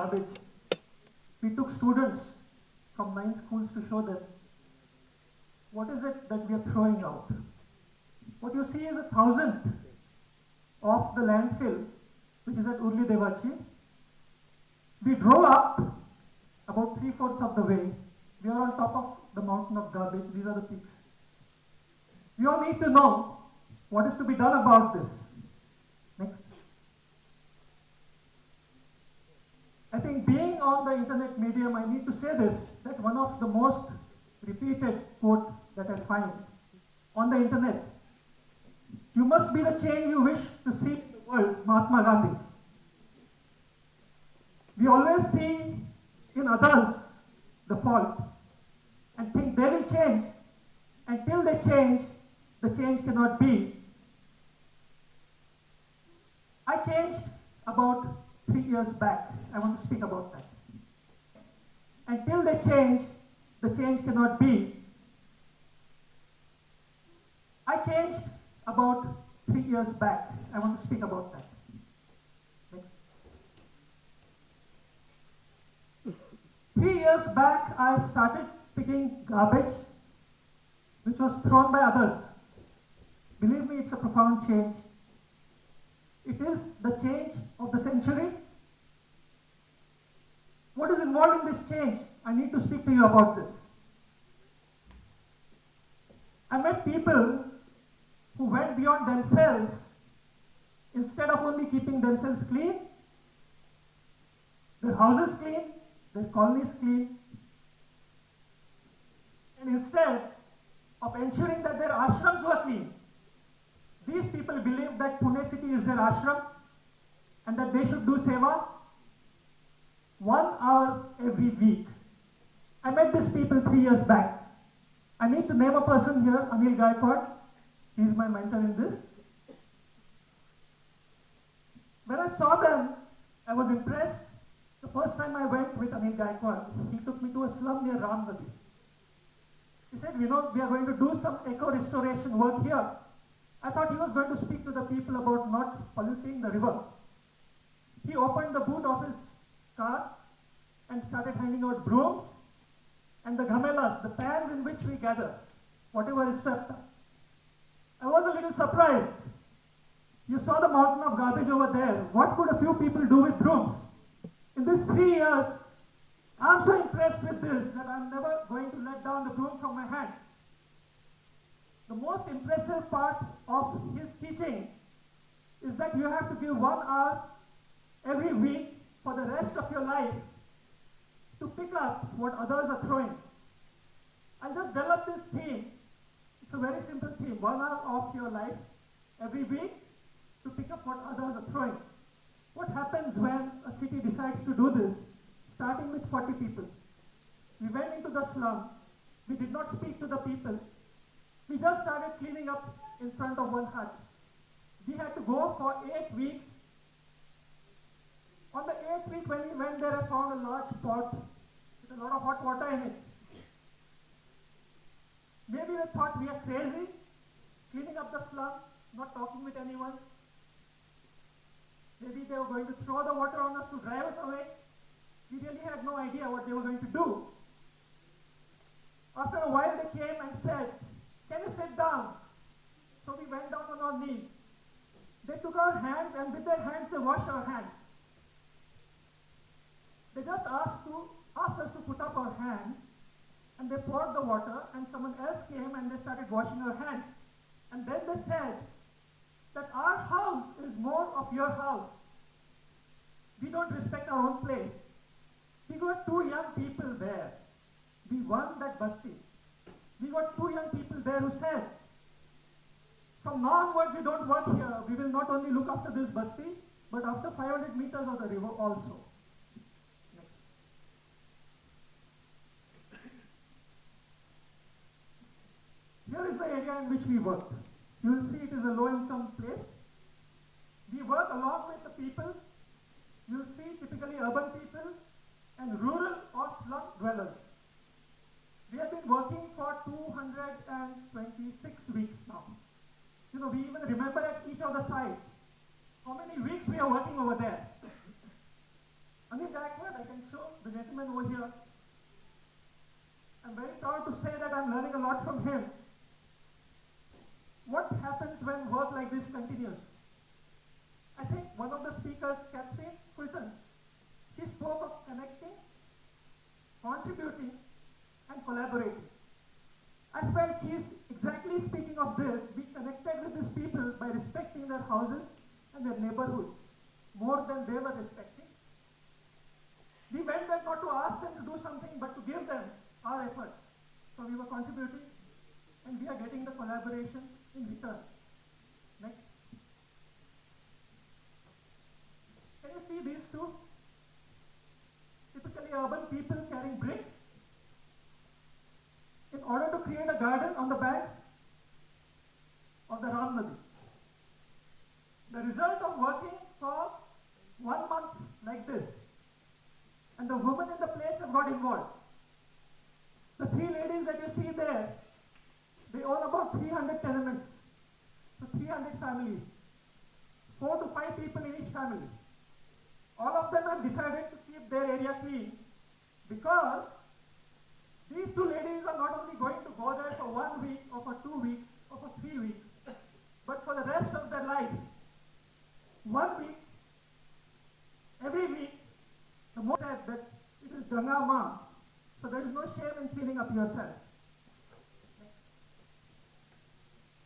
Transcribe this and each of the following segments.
garbage. We took students from 9 schools to show them what is it that we are throwing out. What you see is 1,000th of the landfill, which is at Urli Devachi. We drove up about 3/4 of the way. We are on top of the mountain of garbage. These are the peaks. We all need to know what is to be done about this. Next. I think being on the internet medium, I need to say this, that one of the most repeated quote that I find on the internet, you must be the change you wish to see in the world, Mahatma Gandhi. We always see in others the fault and think they will change. Until they change, the change cannot be. I changed about 3 years back. I want to speak about that. Until they change, the change cannot be. I changed about 3 years back. I want to speak about that. Next. 3 years back, I started picking garbage which was thrown by others. Believe me, it's a profound change. It is the change of the century. What is involved in this change? I need to speak to you about this. I met people who went beyond themselves. Instead of only keeping themselves clean, their houses clean, their colonies clean, and instead of ensuring that their ashrams were clean, these people believe that Pune city is their ashram and that they should do seva 1 hour every week. I met these people 3 years back. I need to name a person here, Anil Gaikwad. He is my mentor in this. When I saw them, I was impressed. The first time I went with Anil Gaikwad, he took me to a slum near Ramnadi. He said, Vinod, we are going to do some eco-restoration work here. I thought he was going to speak to the people about not polluting the river. He opened the boot of his car and started handing out brooms and the gamelas, the pans in which we gather, whatever is swept up. I was a little surprised. You saw the mountain of garbage over there. What could a few people do with brooms? In these 3 years, I'm so impressed with this that I'm never going to let down the broom from my hand. The most impressive part of his teaching is that you have to give 1 hour every week for the rest of your life to pick up what others are throwing. I'll just develop this theme. It's a very simple theme. 1 hour of your life every week to pick up what others are throwing. What happens when a city decides to do this, starting with 40 people? We went into the slum. We did not speak to the people. We just started cleaning up in front of one hut. We had to go for 8 weeks. On the 8th week, when we went there, I found a large pot with a lot of hot water in it. Maybe they thought we are crazy, cleaning up the slum, not talking with anyone. Maybe they were going to throw the water on us to drive us away. We really had no idea what they were going to do. After a while, they came and said, "Can you sit down?" So we went down on our knees. They took our hands and with their hands, they washed our hands. They just asked us to put up our hands, and they poured the water, and someone else came and they started washing our hands. And then they said that our house is more of your house. We don't respect our own place. We got 2 young people there. We won that basti. We got 2 young people there who said, from now onwards you don't work here. We will not only look after this basti, but after 500 meters of the river also. Next. Here is the area in which we work. You will see it is a low-income place. We work along with the people. You will see typically urban people and rural or slum dwellers. We have been working for 226 weeks now. You know, we even remember at each of the sites how many weeks we are working over there. Anil Gaikwad, I can show the gentleman over here. I'm very proud to say that I'm learning a lot from him. What happens when work like this continues? I think one of the speakers, Catherine Fulton, she spoke of connecting, contributing, and collaborating. I felt she is exactly speaking of this, be connected with these people by respecting their houses and their neighborhoods more than they were respecting. We went there not to ask them to do something, but to give them our efforts. So we were contributing, and we are getting the collaboration in return. Next. Can you see these two? Typically urban people carrying bricks in order to create a garden on the banks of the Ram Nadi. The result of working for 1 month like this, and the women in the place have got involved. The 3 ladies that you see there, they own about 300 tenements, so 300 families, 4 to 5 people in each family. All of them have decided to keep their area clean because these 2 ladies are not only going to go there for 1 week or for 2 weeks or for 3 weeks, but for the rest of their life. 1 week, every week, the most said that it is Ganga Ma, so there is no shame in cleaning up yourself.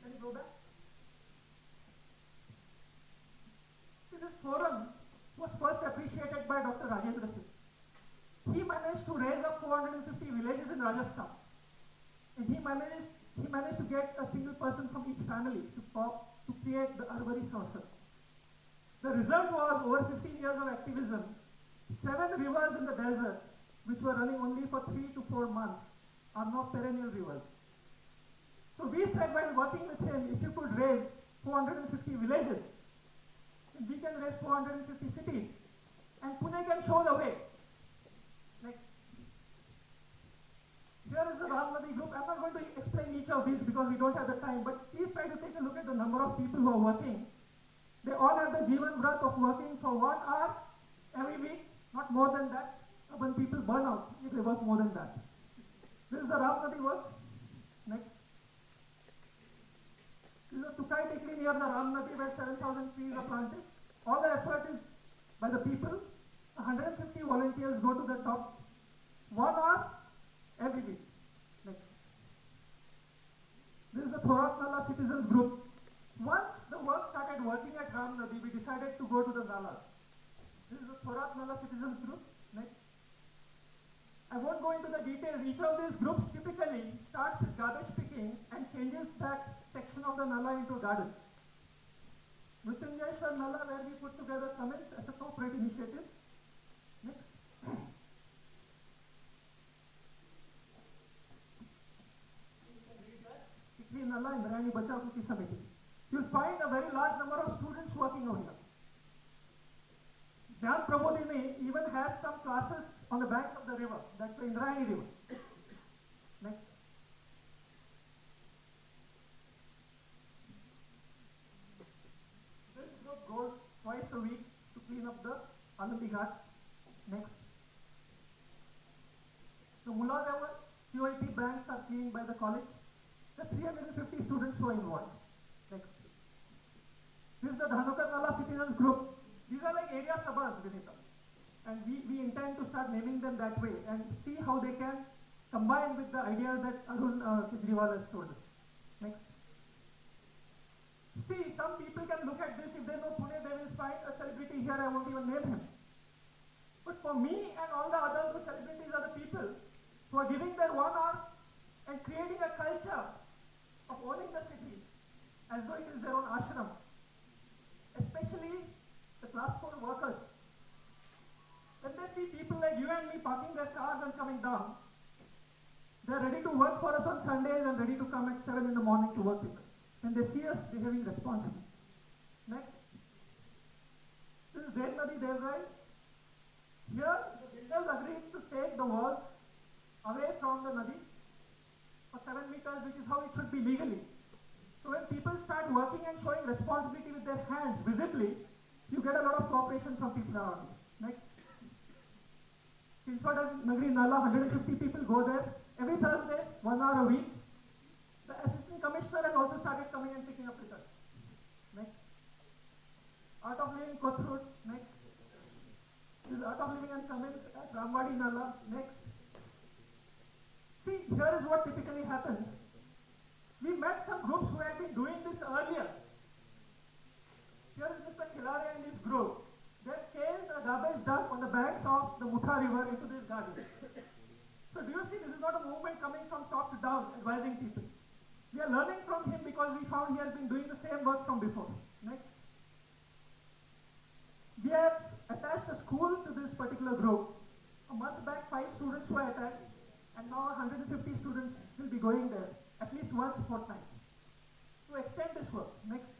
Can you go back? See, this forum was first appreciated by Dr. Rajendra Singh. He managed to raise up 450 villages in Rajasthan, and he managed to get a single person from each family to create the Arvari Saucer. The result was over 15 years of activism, 7 rivers in the desert, which were running only for 3 to 4 months, are now perennial rivers. So we said while working with him, if you could raise 450 villages, then we can raise 450 cities, and Pune can show the way. Next. Here is the Ram Nadi group. I'm not going to explain each of these because we don't have the time, but please try to take a look at the number of people who are working. They all have the Jeevan Vrat of working for 1 hour every week, not more than that. Urban people burn out if they work more than that. This is the Ram Nadi work. Next. This is a Tukai Tikli near the Ram Nadi where 7,000 trees are planted. All the effort is by the people. 150 volunteers go to the top. 1 hour every week. Next. This is the Thorat Nala Citizens Group. Once the work started working at Ram Nadi, we decided to go to the Nalas. This is the Thorat Nala Citizens Group. Next. I won't go into the details. Each of these groups typically starts with garbage picking and changes that section of the Nala into a garden. Mrityunjayeshwar Nala, where we put together comments as a corporate initiative. Next. You can read that. Tikli Nala and Rani Bachao Kuki Samiti. You'll find a very large number of students working over here. Dhyan Prabodhini even has some classes on the banks of the river, that's the Indrayani river. Next. This group goes twice a week to clean up the Alandi Ghat. Next. The Mullah level QIP banks are cleaned by the college. There are 350 students who are involved. Next. This is the Dhanukar Nala Citizens Group. These are like area sabas, Vinita. And we intend to start naming them that way and see how they can combine with the ideas that Arun Kejriwal has told us. Next. See, some people can look at this, if they know Pune, they will find a celebrity here, I won't even name him. But for me and all the others, the celebrities are the people who are giving their 1 hour and creating a culture of owning the city as though it is their own ashram. Especially the class 4 workers. When they see people like you and me parking their cars and coming down, they are ready to work for us on Sundays and ready to come at 7 in the morning to work with us. And they see us behaving responsibly. Next. This is Dev Nadi Devrai. Here, the builders agreed to take the walls away from the Nadi for 7 meters, which is how it should be legally. So when people start working and showing responsibility with their hands visibly, you get a lot of cooperation from people around you. Next. Chinchwad Nagri Nala, 150 people go there every Thursday, 1 hour a week. The assistant commissioner has also started coming and picking up research. Next. Art of Living Kothurud. Next. This is Art of Living and Comment at Ramwadi Nala. Next. See, here is what typically happens. We met some groups who had been doing this earlier. Here is Mr. Khilare and his group. They changed the garbage dump on the banks of the Mutha river into this garden. So do you see, this is not a movement coming from top to down, advising people. We are learning from him because we found he has been doing the same work from before. Next. We have attached a school to this particular group. A month back, 5 students were attached, and now 150 students will be going there, at least once a fortnight, to extend this work. Next.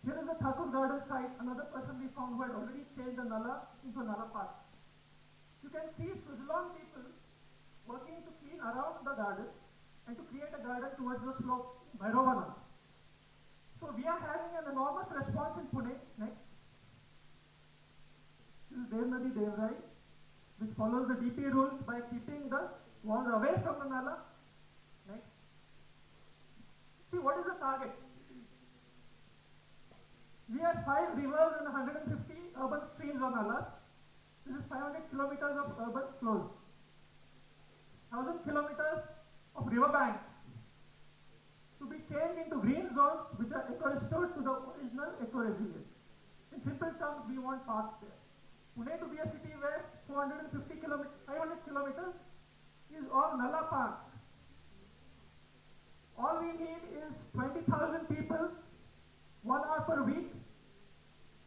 Here is the Thakur Garden site, another person we found who had already changed the Nala into a Nala Park. You can see Suzlon people working to clean around the garden and to create a garden towards the slope, Bhairavana. So we are having an enormous response in Pune. Next. This is Devnadi Devrai, which follows the DP rules by keeping the walls away from the Nala. Next. See, what is the target? We have 5 rivers and 150 urban streams on Nalas. This is 500 kilometers of urban flows. 1,000 kilometers of river banks to be changed into green zones which are eco-restored to the original eco-resilience. In simple terms, we want parks there. Pune to be a city where 500 kilometers is all Nala parks. All we need is 20,000 people, 1 hour per week,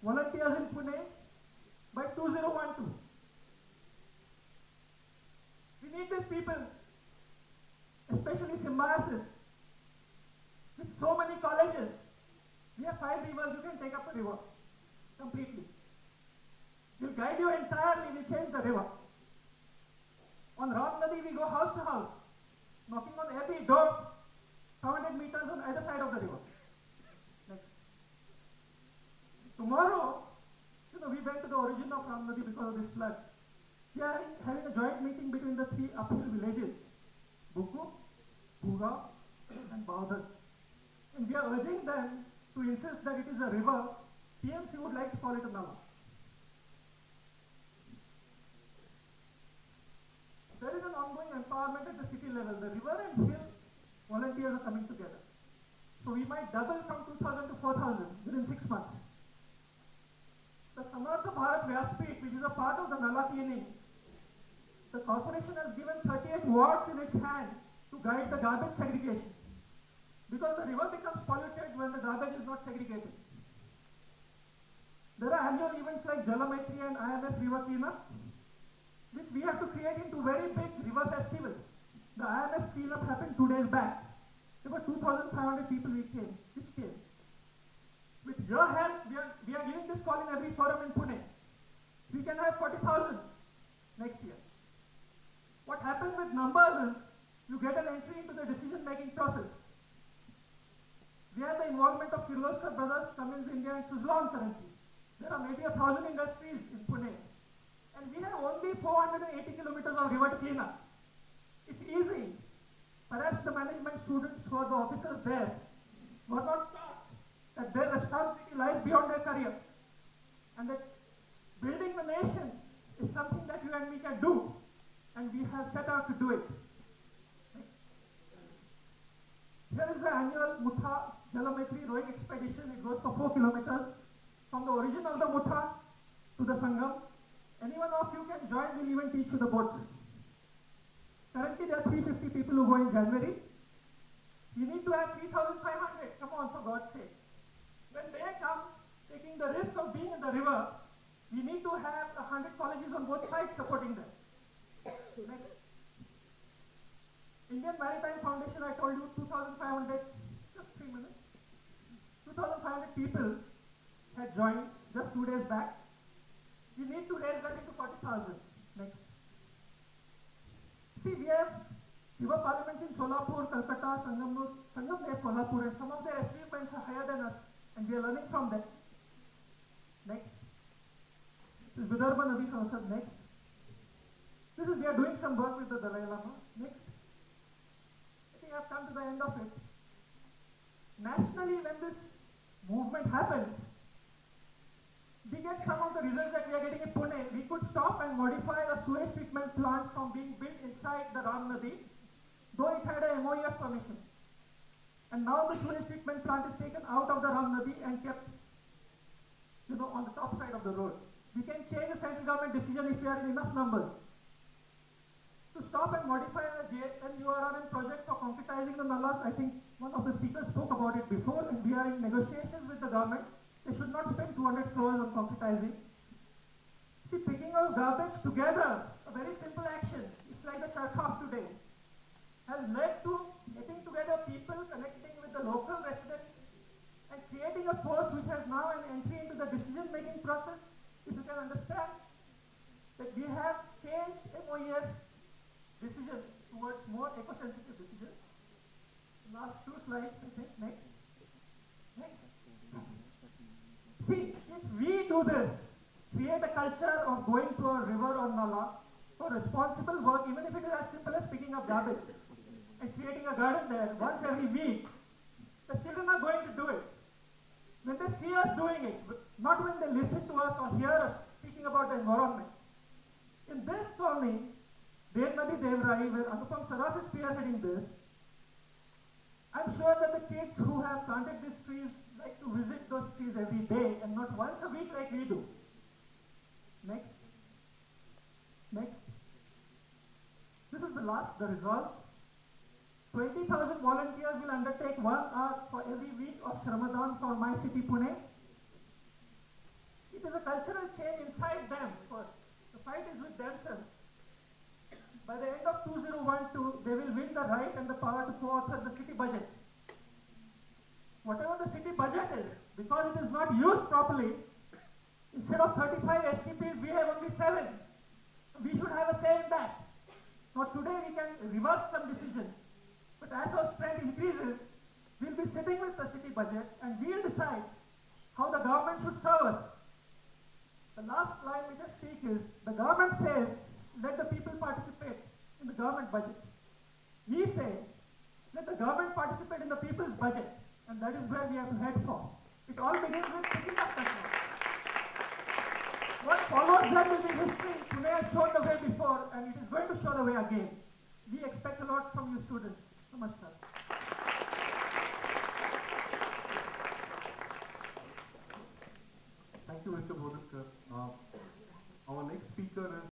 volunteers in Pune by 2012. We need these people, especially symbiosis. With so many colleges, we have 5 rivers, you can take up a river completely. We'll guide you entirely, we change the river. On Ram Nadi, we go house to house, knocking on every door, 500 meters on either side of the river. Next. Tomorrow, we went to the origin of Ram Nadi because of this flood. We are having a joint meeting between the 3 uphill villages, Buku, Bhuga, and Baudar. And we are urging them to insist that it is a river. PMC would like to call it a Nala. There is an ongoing empowerment at the city level. The river and hill volunteers are coming together. So we might double from 2,000 to 4,000 within 6 months. The Samartha Bhaarat Vyaaspeeth, which is a part of the Nala cleaning, the corporation has given 38 wards in its hand to guide the garbage segregation. Because the river becomes polluted when the garbage is not segregated. There are annual events like Jalabiraadari and IMF River Cleanup, which we have to create into very big river festivals. The IMF cleanup happened 2 days back. There were 2,500 people which came. With your help, we are giving this call in every forum in Pune. We can have 40,000 next year. What happens with numbers is, you get an entry into the decision-making process. We have the involvement of Kirloskar Brothers, Cummins India, and Suzlon currently. There are maybe 1,000 industries in Pune. And we have only 480 kilometers of river to clean up. It's easy. Perhaps the management students who are the officers there were not taught that their responsibility lies beyond their career. And that building the nation is something that you and me can do. And we have set out to do it. Here is the annual Mutha Jalametri rowing expedition. It goes for 4 kilometers from the origin of the Mutha to the Sangam. Anyone of you can join, we'll even teach you the boats. Currently there are 350 people who go in January. We need to have 3,500, come on, for God's sake. When they come, taking the risk of being in the river, we need to have 100 colleges on both sides supporting them. Next. Indian Maritime Foundation, I told you, 2,500, just 3 minutes. 2,500 people had joined just 2 days back. We need to raise that into 40,000. Next. See, we have river parliaments in Solapur, Calcutta, Sangam, they have Kolhapur, and some of their achievements are higher than us, and we are learning from them. Next. This is Vidarbha Nadi Sansad. Next. We are doing some work with the Dalai Lama. Next. I think I've come to the end of it. Nationally, when this movement happens, we get some of the results that we are getting in Pune. We could stop and modify a sewage treatment plant from being built inside the Ram Nadi, though it had a MOEF permission. And now the sewage treatment plant is taken out of the Ram Nadi and kept, on the top side of the road. We can change the central government decision if we are in enough numbers. To stop and modify a JNURRM project for concretizing the nallas, I think one of the speakers spoke about it before, and we are in negotiations with the government. They should not spend 200 crores on concretizing. See, picking up garbage together, a very simple action, it's like the Charkhav today, has led to getting together people, connecting with the local residents, and creating a force which has now an entry into the decision-making process. If you can understand that we have changed MOEF decision towards more eco-sensitive decisions. Last two slides, I think. Next. See, if we do this, create a culture of going to a river or nala for responsible work, even if it is as simple as picking up garbage and creating a garden there once every week, the children are going to do it. When they see us doing it, not when they listen to us or hear us speaking about the environment. In this colony, Devnadi Devrai, where Anupam Saraf is spearheading this, I'm sure that the kids who have planted these trees like to visit those trees every day and not once a week like we do. Next. This is the result. 20,000 volunteers will undertake 1 hour for every week of Shramadhan for my city, Pune. It is a cultural change inside them first. The fight is with themselves. By the end of 2012, they will win the right and the power to co-author the city budget. Whatever the city budget is, because it is not used properly, instead of 35 SCPs, we have only 7. We should have a say in that. Now today we can reverse some decisions, but as our strength increases, we'll be sitting with the city budget and we'll decide how the government should serve us. The last line which I speak is, the government says, let the people participate in the government budget. We say, let the government participate in the people's budget, and that is where we have to head for. It all begins with picking up customers. What follows that will be history. Pune has shown the way before, and it is going to show the way again.